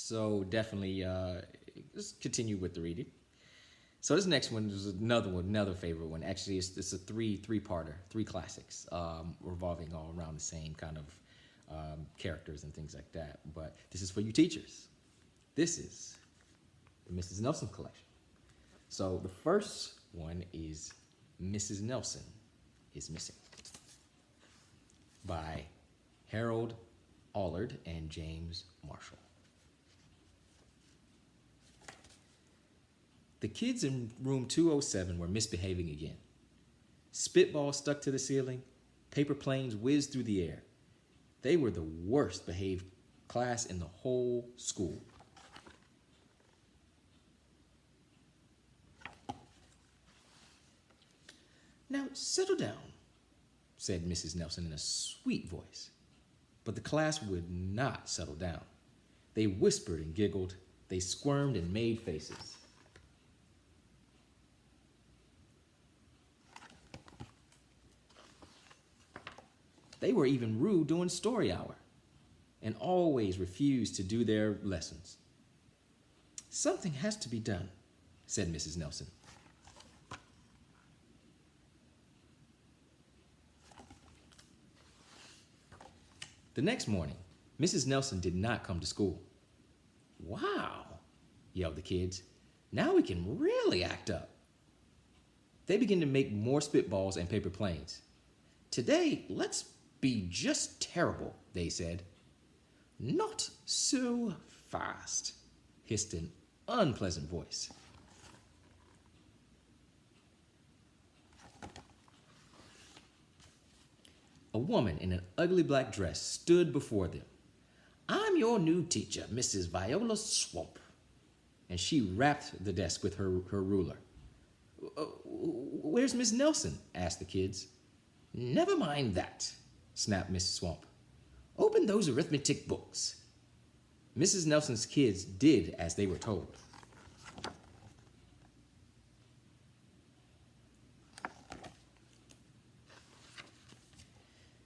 So definitely just continue with the reading. So this next one is another one, another favorite one. Actually, it's a three-parter, three classics, revolving all around the same kind of characters and things like that. But this is for you teachers. This is the Mrs. Nelson collection. So the first one is Mrs. Nelson is Missing by Harold Allard and James Marshall. The kids in room 207 were misbehaving again. Spitballs stuck to the ceiling, paper planes whizzed through the air. They were the worst behaved class in the whole school. Now settle down, said Mrs. Nelson in a sweet voice. But the class would not settle down. They whispered and giggled. They squirmed and made faces. They were even rude during story hour and always refused to do their lessons. Something has to be done, said Mrs. Nelson. The next morning, Mrs. Nelson did not come to school. Wow, yelled the kids. Now we can really act up. They began to make more spitballs and paper planes. Today, let's be just terrible, they said. Not so fast, hissed an unpleasant voice. A woman in an ugly black dress stood before them. I'm your new teacher, Mrs. Viola Swamp. And she rapped the desk with her ruler. Where's Miss Nelson? Asked the kids. Never mind that, snapped Mrs. Swamp. Open those arithmetic books. Mrs. Nelson's kids did as they were told.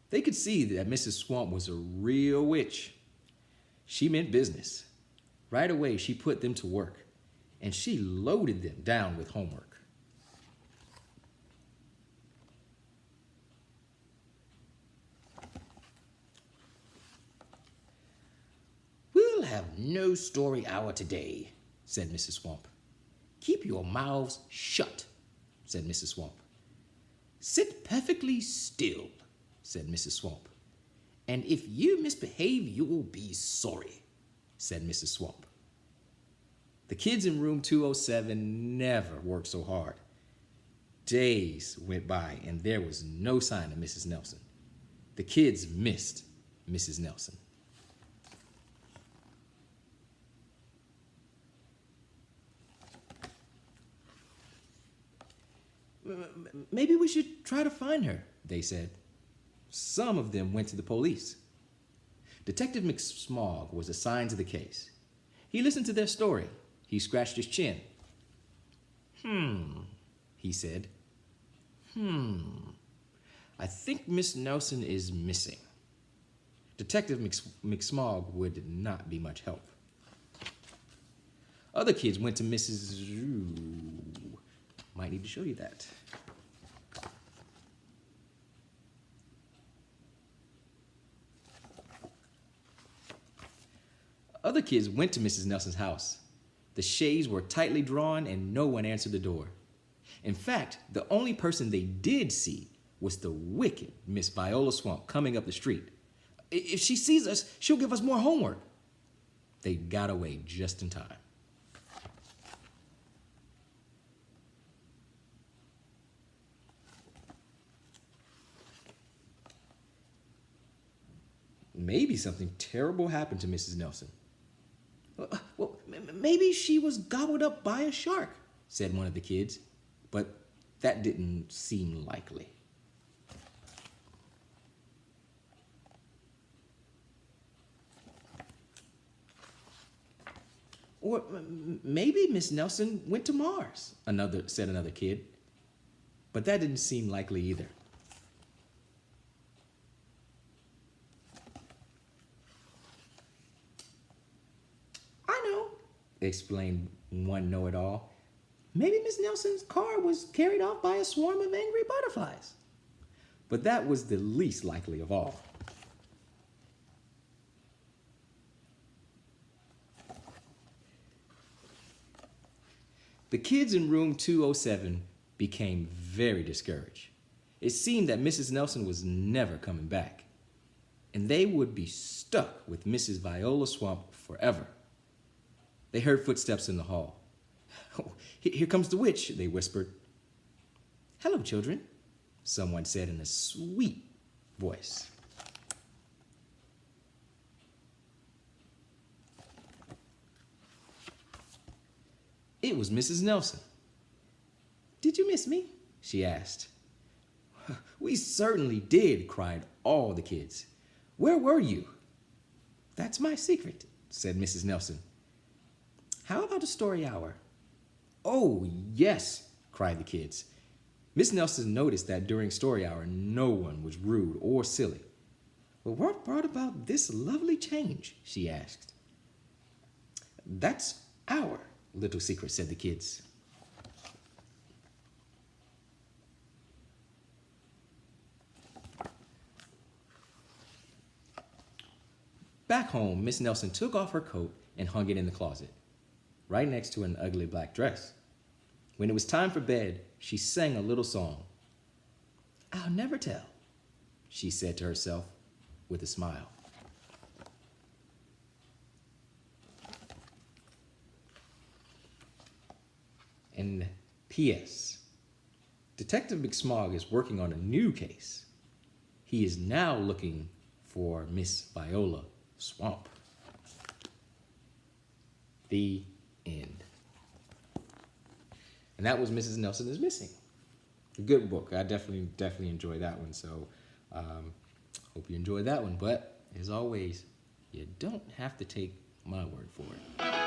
They could see that Mrs. Swamp was a real witch. She meant business. Right away, she put them to work, and she loaded them down with homework. We'll have no story hour today, said Mrs. Swamp. Keep your mouths shut, said Mrs. Swamp. Sit perfectly still, said Mrs. Swamp. And if you misbehave, you will be sorry, said Mrs. Swamp. The kids in room 207 never worked so hard. Days went by and there was no sign of Mrs. Nelson. The kids missed Mrs. Nelson. Maybe we should try to find her, they said. Some of them went to the police. Detective McSmog was assigned to the case. He listened to their story. He scratched his chin. He said. I think Miss Nelson is missing. Detective McSmog would not be much help. Other kids went to Mrs. Might need to show you that. Other kids went to Mrs. Nelson's house. The shades were tightly drawn and no one answered the door. In fact, the only person they did see was the wicked Miss Viola Swamp coming up the street. If she sees us, she'll give us more homework. They got away just in time. Maybe something terrible happened to Mrs. Nelson. Well, maybe she was gobbled up by a shark, said one of the kids, but that didn't seem likely. Or maybe Miss Nelson went to Mars, said another kid, but that didn't seem likely either. explained one know-it-all. Maybe Miss Nelson's car was carried off by a swarm of angry butterflies. But that was the least likely of all. The kids in room 207 became very discouraged. It seemed that Mrs. Nelson was never coming back, and they would be stuck with Mrs. Viola Swamp forever. They heard footsteps in the hall. "Oh, here comes the witch," they whispered. "Hello, children," someone said in a sweet voice. It was Mrs. Nelson. "Did you miss me?" she asked. "We certainly did," cried all the kids. "Where were you?" "That's my secret," said Mrs. Nelson. "How about a story hour?" "Oh, yes," cried the kids. Miss Nelson noticed that during story hour, no one was rude or silly. "Well, what brought about this lovely change?" she asked. "That's our little secret," said the kids. Back home, Miss Nelson took off her coat and hung it in the closet, right next to an ugly black dress. When it was time for bed, she sang a little song. "I'll never tell," she said to herself with a smile. And P.S. Detective McSmog is working on a new case. He is now looking for Miss Viola Swamp. The end. And that was Mrs. Nelson is Missing. A good book. I definitely enjoyed that one. So hope you enjoyed that one. But as always, you don't have to take my word for it.